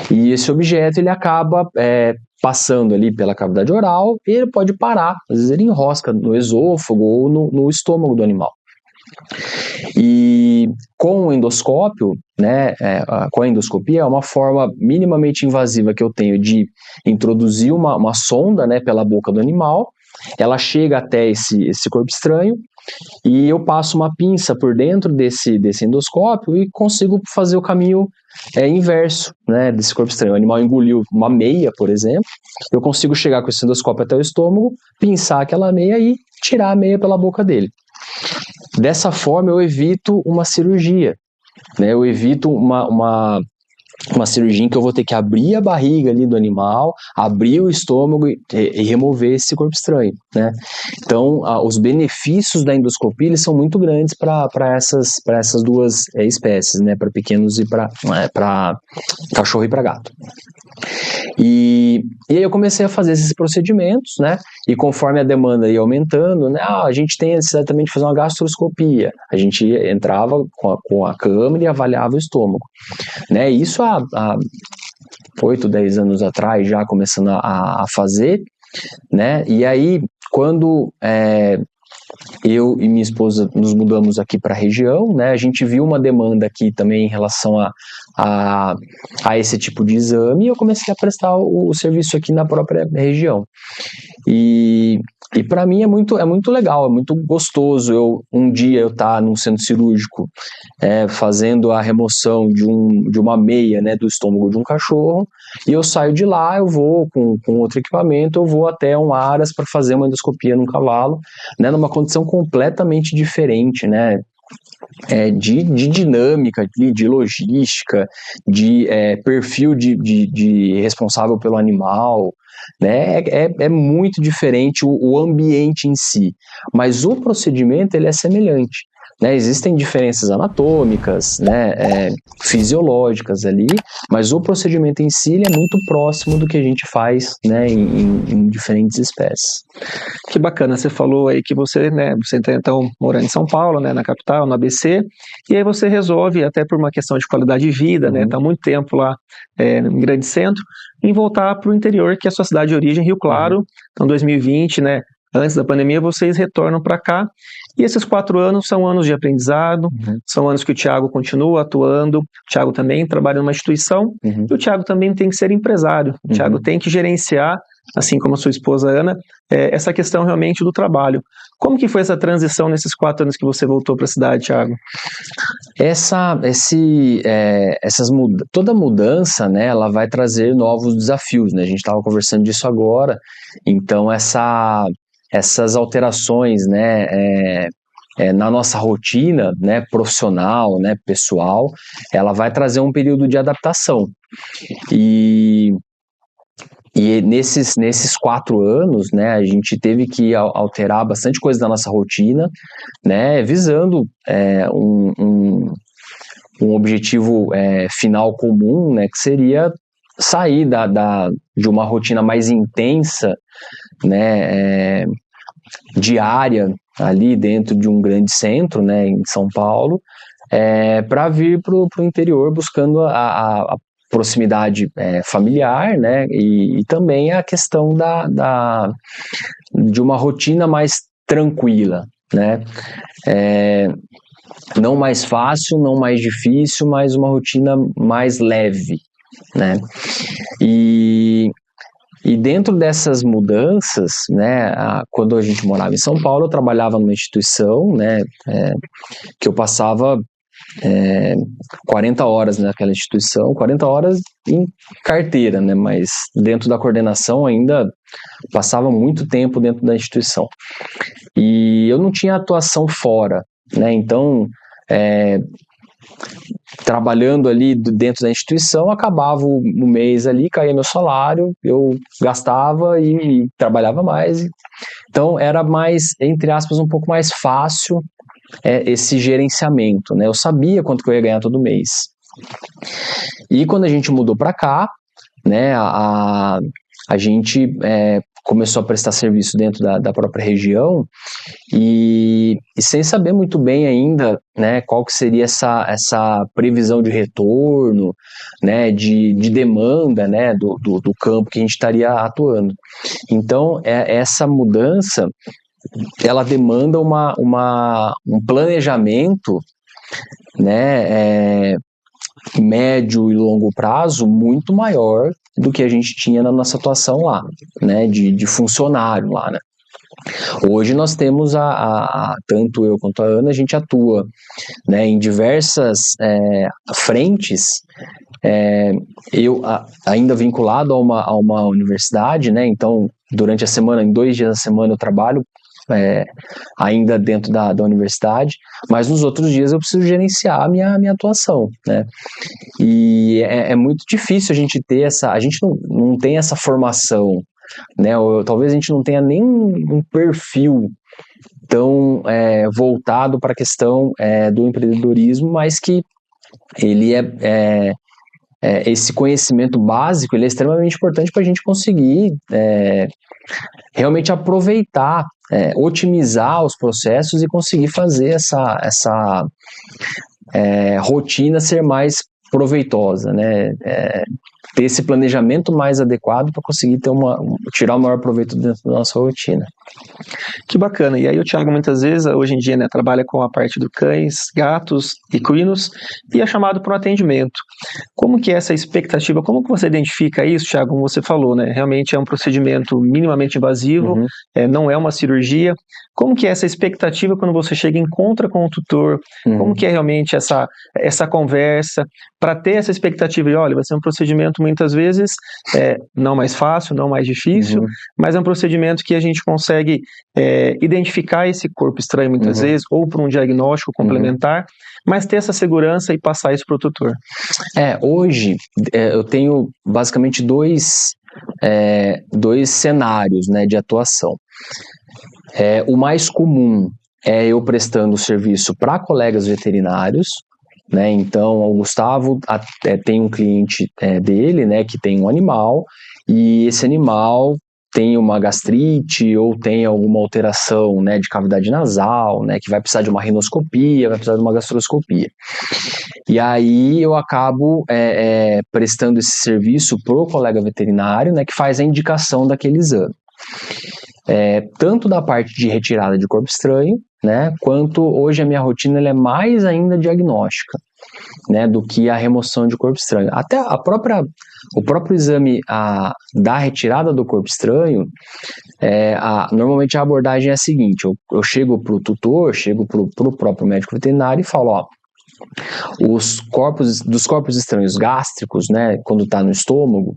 e esse objeto ele acaba passando ali pela cavidade oral, e ele pode parar, às vezes ele enrosca no esôfago ou no estômago do animal. E com o endoscópio, né, com a endoscopia, é uma forma minimamente invasiva que eu tenho de introduzir uma sonda, né, pela boca do animal, ela chega até esse corpo estranho, e eu passo uma pinça por dentro desse endoscópio e consigo fazer o caminho inverso, né, desse corpo estranho. O animal engoliu uma meia, por exemplo, eu consigo chegar com esse endoscópio até o estômago, pinçar aquela meia e tirar a meia pela boca dele. Dessa forma eu evito uma cirurgia, né, eu evito uma cirurgia em que eu vou ter que abrir a barriga ali do animal, abrir o estômago e remover esse corpo estranho, né? Então, os benefícios da endoscopia eles são muito grandes para essas duas espécies, né? Para pequenos e para cachorro e para gato. E aí eu comecei a fazer esses procedimentos, né? E conforme a demanda ia aumentando, né? A gente tem a necessidade também de fazer uma gastroscopia. A gente entrava com a câmera e avaliava o estômago, né? Isso há 8, 10 anos atrás, já começando a fazer, né? E aí, quando eu e minha esposa nos mudamos aqui para a região, né? A gente viu uma demanda aqui também em relação a esse tipo de exame, e eu comecei a prestar o serviço aqui na própria região. E para mim é muito legal, é muito gostoso um dia eu estar num centro cirúrgico fazendo a remoção de uma meia, né, do estômago de um cachorro, e eu saio de lá, eu vou com outro equipamento, eu vou até um Aras para fazer uma endoscopia num cavalo, né, numa condição completamente diferente, né, de dinâmica, de logística, de perfil de responsável pelo animal, né? É muito diferente o ambiente em si, mas o procedimento ele é semelhante, né? Existem diferenças anatômicas, né, fisiológicas ali, mas o procedimento em si ele é muito próximo do que a gente faz, né, em diferentes espécies. Que bacana, você falou aí que você está então morando em São Paulo, né, na capital, no ABC, e aí você resolve, até por uma questão de qualidade de vida, né, tá muito tempo lá em grande centro, em voltar para o interior, que é a sua cidade de origem, Rio Claro. Então 2020, né, antes da pandemia, vocês retornam para cá, e esses 4 anos são anos de aprendizado, são anos que o Thiago continua atuando, o Thiago também trabalha numa instituição, e o Thiago também tem que ser empresário, o Thiago tem que gerenciar, assim como a sua esposa Ana, essa questão realmente do trabalho. Como que foi essa transição nesses 4 anos que você voltou para a cidade, Thiago? Toda mudança, né, ela vai trazer novos desafios, né? A gente estava conversando disso agora, então essas alterações, né, na nossa rotina, né, profissional, né, pessoal, ela vai trazer um período de adaptação. E nesses 4 anos, né, a gente teve que alterar bastante coisa da nossa rotina, né, visando um objetivo final comum, né, que seria sair de uma rotina mais intensa, né, diária ali dentro de um grande centro, né, em São Paulo, para vir para o interior buscando a proximidade familiar, né, e também a questão de uma rotina mais tranquila, né? Não mais fácil, não mais difícil, mas uma rotina mais leve, né? E dentro dessas mudanças, né, quando a gente morava em São Paulo, eu trabalhava numa instituição, né, que eu passava 40 horas naquela instituição, 40 horas em carteira, né, mas dentro da coordenação ainda passava muito tempo dentro da instituição. E eu não tinha atuação fora, né, então trabalhando ali dentro da instituição, acabava o mês ali, caía meu salário, eu gastava e trabalhava mais. Então era mais, entre aspas, um pouco mais fácil esse gerenciamento, né? Eu sabia quanto que eu ia ganhar todo mês. E quando a gente mudou para cá, né, a gente começou a prestar serviço dentro da própria região e sem saber muito bem ainda, né, qual que seria essa previsão de retorno, né, de demanda, né, do campo que a gente estaria atuando. Então, essa mudança, ela demanda um planejamento, né, médio e longo prazo muito maior do que a gente tinha na nossa atuação lá, né, de funcionário lá, né. Hoje nós temos tanto eu quanto a Ana, a gente atua, né, em diversas frentes, eu ainda vinculado a uma universidade, né, então durante a semana, em 2 dias da semana eu trabalho ainda dentro da universidade, mas nos outros dias eu preciso gerenciar a minha atuação, né, e é muito difícil a gente ter a gente não tem essa formação, né, ou talvez a gente não tenha nem um perfil tão voltado para a questão do empreendedorismo, mas que ele esse conhecimento básico, ele é extremamente importante para a gente conseguir realmente aproveitar, otimizar os processos e conseguir fazer essa rotina ser mais proveitosa, né? Ter esse planejamento mais adequado para conseguir tirar o maior proveito dentro da nossa rotina. Que bacana. E aí o Thiago muitas vezes, hoje em dia, né, trabalha com a parte do cães, gatos, equinos e é chamado para o atendimento. Como que é essa expectativa? Como que você identifica isso, Thiago? Como você falou, né? Realmente é um procedimento minimamente invasivo, não é uma cirurgia. Como que é essa expectativa quando você chega e encontra com o tutor? Como que é realmente essa conversa para ter essa expectativa? E olha, vai ser um procedimento muitas vezes não mais fácil, não mais difícil, mas é um procedimento que a gente consegue identificar esse corpo estranho muitas vezes, ou por um diagnóstico complementar, mas ter essa segurança e passar isso para o tutor. Hoje eu tenho basicamente dois cenários, né, de atuação. O mais comum é eu prestando serviço para colegas veterinários, né? Então o Gustavo tem um cliente dele, né, que tem um animal, e esse animal tem uma gastrite ou tem alguma alteração, né, de cavidade nasal, né, que vai precisar de uma rinoscopia, vai precisar de uma gastroscopia. E aí eu acabo prestando esse serviço para o colega veterinário, né, que faz a indicação daquele exame. Tanto da parte de retirada de corpo estranho, né, quanto hoje a minha rotina ela é mais ainda diagnóstica, né, do que a remoção de corpo estranho. Até o próprio exame da retirada do corpo estranho, normalmente a abordagem é a seguinte: eu chego para o tutor, chego para o próprio médico veterinário e falo, ó, dos corpos estranhos gástricos, né, quando está no estômago,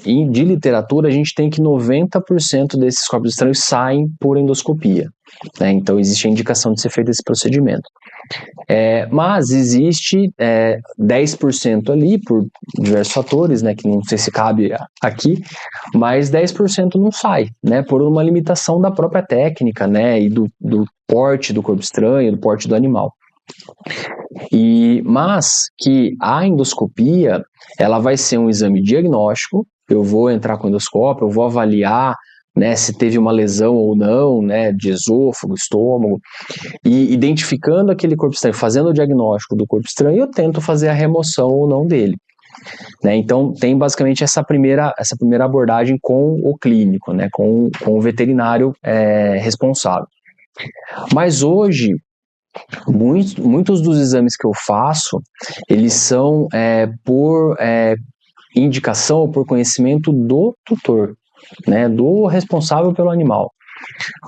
de literatura a gente tem que 90% desses corpos estranhos saem por endoscopia, né, então existe a indicação de ser feito esse procedimento. Mas existe 10% ali, por diversos fatores, né, que não sei se cabe aqui, mas 10% não sai, né, por uma limitação da própria técnica, né, e do porte do corpo estranho, do porte do animal. Mas que a endoscopia, ela vai ser um exame diagnóstico, eu vou entrar com o endoscópio, eu vou avaliar, né, se teve uma lesão ou não, né, de esôfago, estômago, e identificando aquele corpo estranho, fazendo o diagnóstico do corpo estranho, eu tento fazer a remoção ou não dele. né? Então, tem basicamente essa primeira abordagem com o clínico, né? Com o veterinário responsável. Mas hoje, muitos dos exames que eu faço, eles são por indicação ou por conhecimento do tutor, né? Do responsável pelo animal.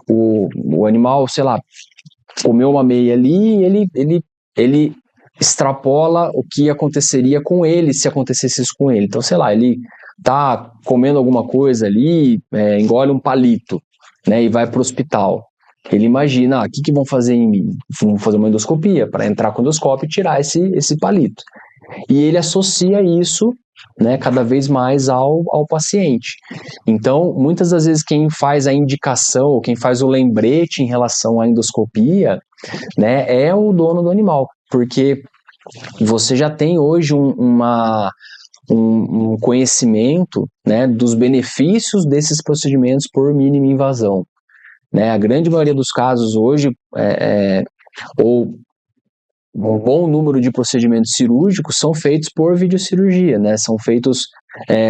O animal, sei lá, comeu uma meia ali, ele extrapola o que aconteceria com ele se acontecesse isso com ele. Então, sei lá, ele tá comendo alguma coisa ali, engole um palito, né, e vai para o hospital. Ele imagina, o que vão fazer em mim? Vão fazer uma endoscopia para entrar com o endoscópio e tirar esse palito. E ele associa isso, né, cada vez mais ao paciente. Então, muitas das vezes quem faz a indicação, ou quem faz o lembrete em relação à endoscopia, né, é o dono do animal, porque você já tem hoje um conhecimento, né, dos benefícios desses procedimentos por mínima invasão, né? A grande maioria dos casos hoje, ou um bom número de procedimentos cirúrgicos são feitos por videocirurgia, né? São feitos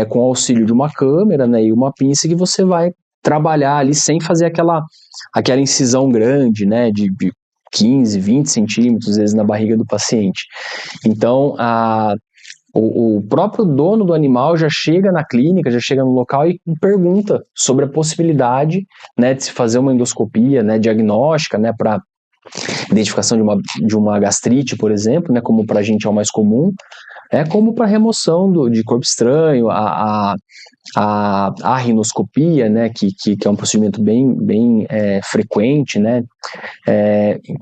com auxílio de uma câmera, né, e uma pinça que você vai trabalhar ali sem fazer aquela incisão grande, né, de 15, 20 centímetros, às vezes, na barriga do paciente. Então, o próprio dono do animal já chega na clínica, já chega no local e pergunta sobre a possibilidade, né, de se fazer uma endoscopia, né, diagnóstica, né, para identificação de uma gastrite, por exemplo, né, como para a gente é o mais comum, como para remoção de corpo estranho, a rinoscopia, né, que é um procedimento bem frequente, né,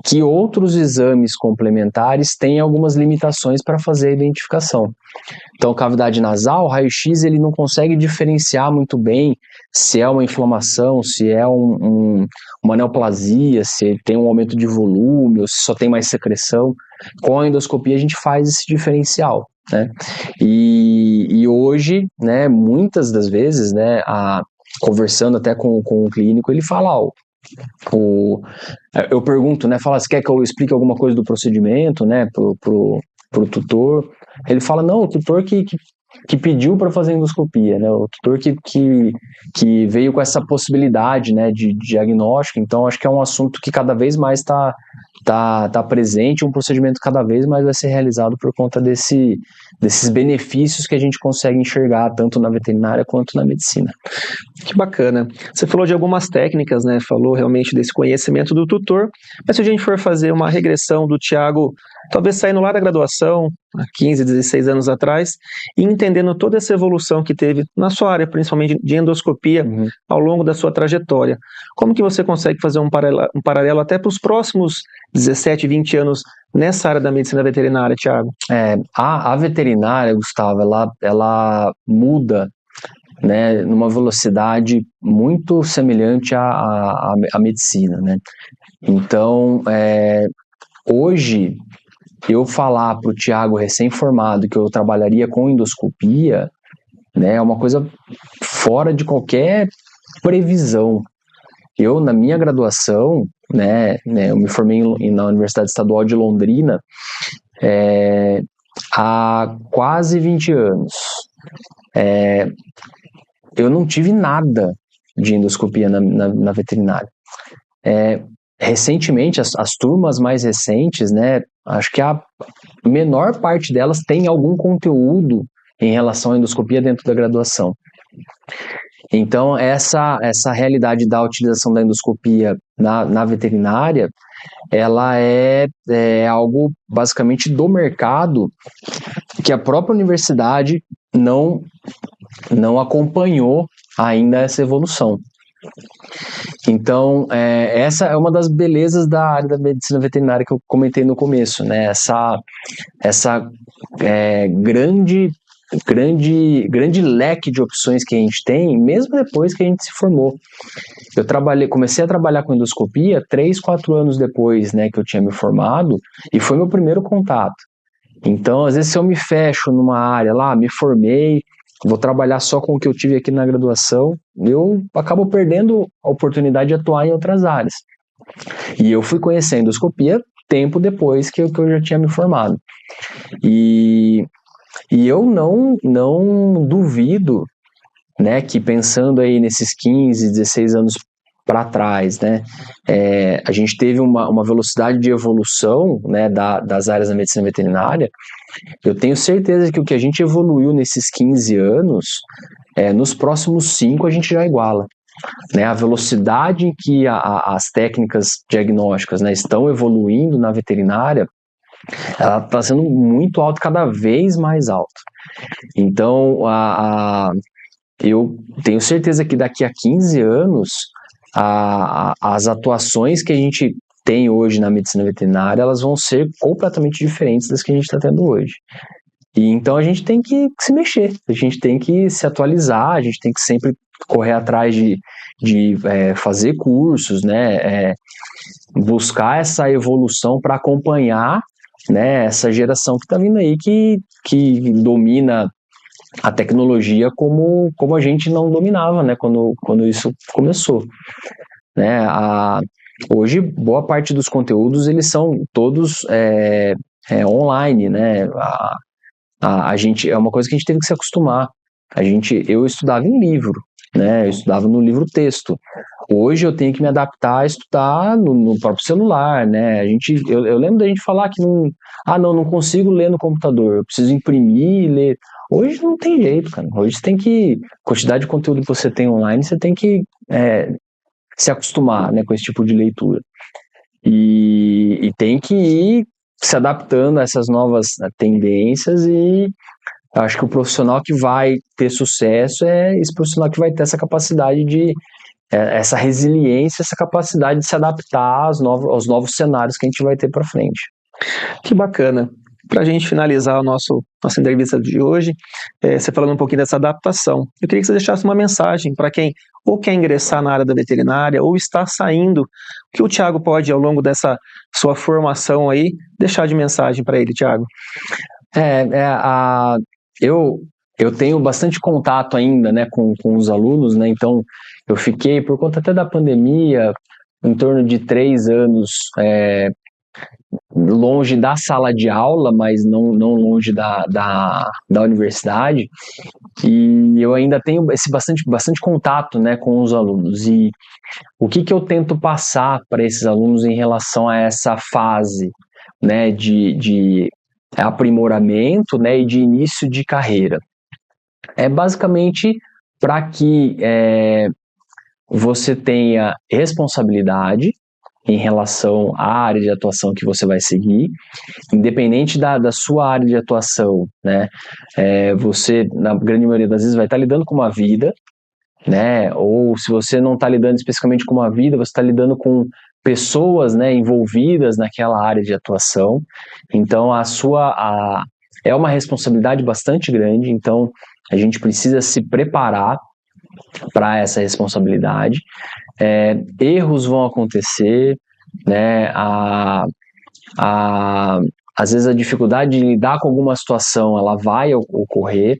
que outros exames complementares têm algumas limitações para fazer a identificação. Então, cavidade nasal, o raio-x, ele não consegue diferenciar muito bem se é uma inflamação, se é uma neoplasia, se tem um aumento de volume, ou se só tem mais secreção. Com a endoscopia, a gente faz esse diferencial, né? E hoje, né, muitas das vezes, né, conversando até com o clínico, ele fala, eu pergunto, né, fala, você quer que eu explique alguma coisa do procedimento, né, pro tutor? Ele fala, não, o tutor que pediu para fazer endoscopia, né, o tutor que veio com essa possibilidade, né, de diagnóstico. Então, acho que é um assunto que cada vez mais está presente, um procedimento cada vez mais vai ser realizado por conta desses benefícios que a gente consegue enxergar tanto na veterinária quanto na medicina. Que bacana. Você falou de algumas técnicas, né? Falou realmente desse conhecimento do tutor, mas se a gente for fazer uma regressão do Thiago, talvez saindo lá da graduação, há 15, 16 anos atrás, e entendendo toda essa evolução que teve na sua área, principalmente de endoscopia, ao longo da sua trajetória, como que você consegue fazer um paralelo até para os próximos 17, 20 anos nessa área da medicina veterinária, Thiago? A veterinária, Gustavo, ela muda, né, numa velocidade muito semelhante à medicina, né? Então, hoje, eu falar para o Thiago recém-formado que eu trabalharia com endoscopia, né, é uma coisa fora de qualquer previsão. Eu, na minha graduação, né, eu me formei na Universidade Estadual de Londrina há quase 20 anos. Eu não tive nada de endoscopia na veterinária. Recentemente, as turmas mais recentes, né, acho que a menor parte delas tem algum conteúdo em relação à endoscopia dentro da graduação. Então, essa realidade da utilização da endoscopia na veterinária, ela é algo basicamente do mercado que a própria universidade não acompanhou ainda essa evolução. Então, essa é uma das belezas da área da medicina veterinária que eu comentei no começo, né? Essa grande leque de opções que a gente tem, mesmo depois que a gente se formou. Eu comecei a trabalhar com endoscopia 3, 4 anos depois, né, que eu tinha me formado, e foi meu primeiro contato. Então, às vezes, se eu me fecho numa área lá, me formei, vou trabalhar só com o que eu tive aqui na graduação, eu acabo perdendo a oportunidade de atuar em outras áreas. E eu fui conhecer a endoscopia tempo depois que eu já tinha me formado. E E eu não duvido, né, que pensando aí nesses 15, 16 anos para trás, né, a gente teve uma velocidade de evolução, né, das áreas da medicina veterinária. Eu tenho certeza que o que a gente evoluiu nesses 15 anos, nos próximos 5 a gente já iguala. Né, a velocidade em que as técnicas diagnósticas, né, estão evoluindo na veterinária, ela está sendo muito alta, cada vez mais alta. Então, eu tenho certeza que daqui a 15 anos, as atuações que a gente tem hoje na medicina veterinária, elas vão ser completamente diferentes das que a gente está tendo hoje. E então a gente tem que se mexer, a gente tem que se atualizar, a gente tem que sempre correr atrás de fazer cursos, né, buscar essa evolução para acompanhar, né, essa geração que está vindo aí que domina a tecnologia como a gente não dominava, né, quando isso começou. Né, hoje, boa parte dos conteúdos, eles são todos online, né, a gente, é uma coisa que a gente teve que se acostumar. Eu estudava em livro, né, eu estudava no livro texto. Hoje eu tenho que me adaptar a estudar no próprio celular, né, eu lembro da gente falar que não consigo ler no computador, eu preciso imprimir e ler. Hoje não tem jeito, cara. Hoje você tem que, quantidade de conteúdo que você tem online, você tem que se acostumar, né, com esse tipo de leitura. E tem que ir se adaptando a essas novas tendências, e acho que o profissional que vai ter sucesso é esse profissional que vai ter essa capacidade essa resiliência, essa capacidade de se adaptar aos novos cenários que a gente vai ter para frente. Que bacana. Para a gente finalizar a nossa entrevista de hoje, você falando um pouquinho dessa adaptação, eu queria que você deixasse uma mensagem para quem ou quer ingressar na área da veterinária ou está saindo, o que o Thiago pode, ao longo dessa sua formação aí, deixar de mensagem para ele, Thiago? Eu tenho bastante contato ainda, né, com os alunos, né, então eu fiquei, por conta até da pandemia, em torno de 3 anos longe da sala de aula, mas não longe da universidade, e eu ainda tenho esse bastante contato, né, com os alunos. E o que eu tento passar para esses alunos em relação a essa fase, né, de aprimoramento, né, e de início de carreira? É basicamente para que você tenha responsabilidade em relação à área de atuação que você vai seguir, independente da sua área de atuação, né? Você, na grande maioria das vezes, vai estar lidando com uma vida, né? Ou se você não está lidando especificamente com uma vida, você está lidando com pessoas, né, envolvidas naquela área de atuação. Então, é uma responsabilidade bastante grande, então a gente precisa se preparar para essa responsabilidade. Erros vão acontecer, né? Às vezes a dificuldade de lidar com alguma situação, ela vai ocorrer.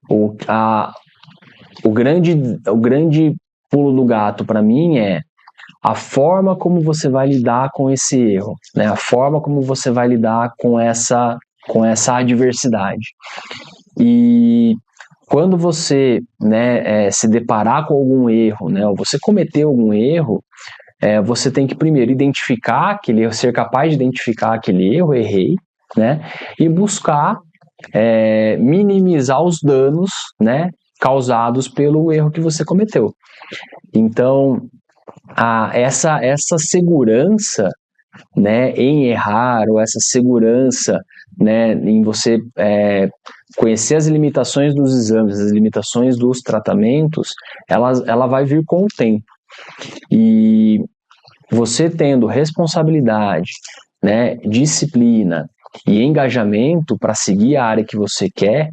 O grande pulo do gato para mim é a forma como você vai lidar com esse erro, né? A forma como você vai lidar com essa adversidade. E quando você, né, se deparar com algum erro, né, ou você cometer algum erro, você tem que primeiro identificar aquele erro, ser capaz de identificar aquele erro, errei, né, e buscar minimizar os danos, né, causados pelo erro que você cometeu. Então, essa segurança, né, em errar, ou essa segurança, né, em você conhecer as limitações dos exames, as limitações dos tratamentos, ela vai vir com o tempo. E você tendo responsabilidade, né, disciplina e engajamento para seguir a área que você quer,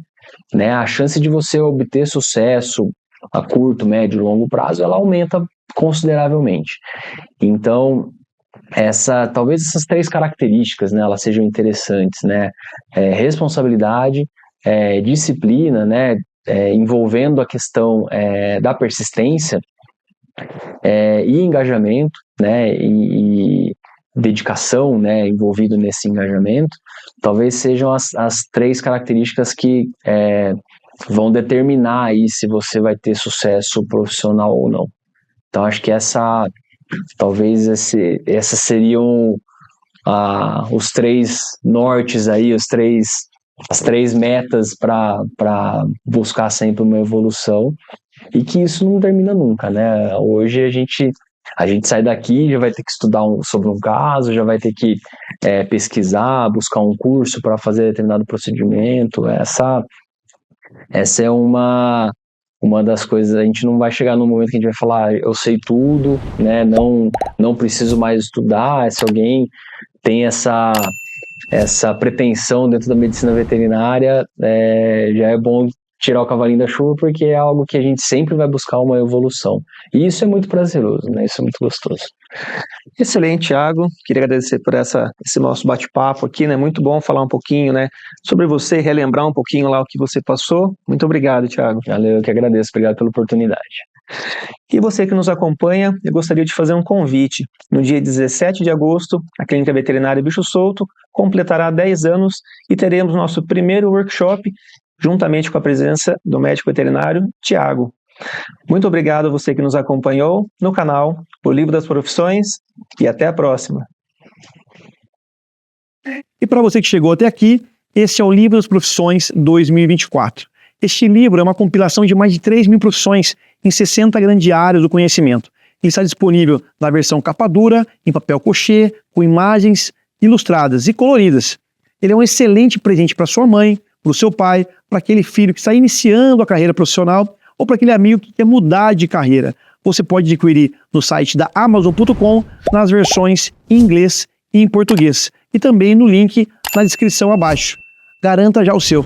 né, a chance de você obter sucesso a curto, médio e longo prazo, ela aumenta consideravelmente. Então, talvez essas 3 características, né, elas sejam interessantes, né, responsabilidade, disciplina, né, envolvendo a questão da persistência, e engajamento, né, e dedicação, né, envolvido nesse engajamento, talvez sejam as 3 características que vão determinar aí se você vai ter sucesso profissional ou não. Então, acho que talvez essas seriam os 3 nortes aí, as 3 metas para buscar sempre uma evolução, e que isso não termina nunca, né? Hoje a gente sai daqui, já vai ter que estudar sobre um caso, já vai ter que pesquisar, buscar um curso para fazer determinado procedimento. Essa é uma das coisas. A gente não vai chegar num momento que a gente vai falar, eu sei tudo, né? Não preciso mais estudar. Se alguém tem essa pretensão dentro da medicina veterinária, já é bom tirar o cavalinho da chuva, porque é algo que a gente sempre vai buscar uma evolução. E isso é muito prazeroso, né? Isso é muito gostoso. Excelente, Thiago. Queria agradecer por esse nosso bate-papo aqui, né? Muito bom falar um pouquinho, né, sobre você, relembrar um pouquinho lá o que você passou. Muito obrigado, Thiago. Valeu, eu que agradeço. Obrigado pela oportunidade. E você que nos acompanha, eu gostaria de fazer um convite. No dia 17 de agosto, a Clínica Veterinária Bicho Solto completará 10 anos e teremos nosso primeiro workshop, juntamente com a presença do médico veterinário Thiago. Muito obrigado a você que nos acompanhou no canal O Livro das Profissões e até a próxima. E para você que chegou até aqui, esse é o Livro das Profissões 2024. Este livro é uma compilação de mais de 3.000 profissões em 60 grandes áreas do conhecimento. Ele está disponível na versão capa dura, em papel cochê, com imagens ilustradas e coloridas. Ele é um excelente presente para sua mãe, para o seu pai, para aquele filho que está iniciando a carreira profissional ou para aquele amigo que quer mudar de carreira. Você pode adquirir no site da Amazon.com nas versões em inglês e em português e também no link na descrição abaixo. Garanta já o seu.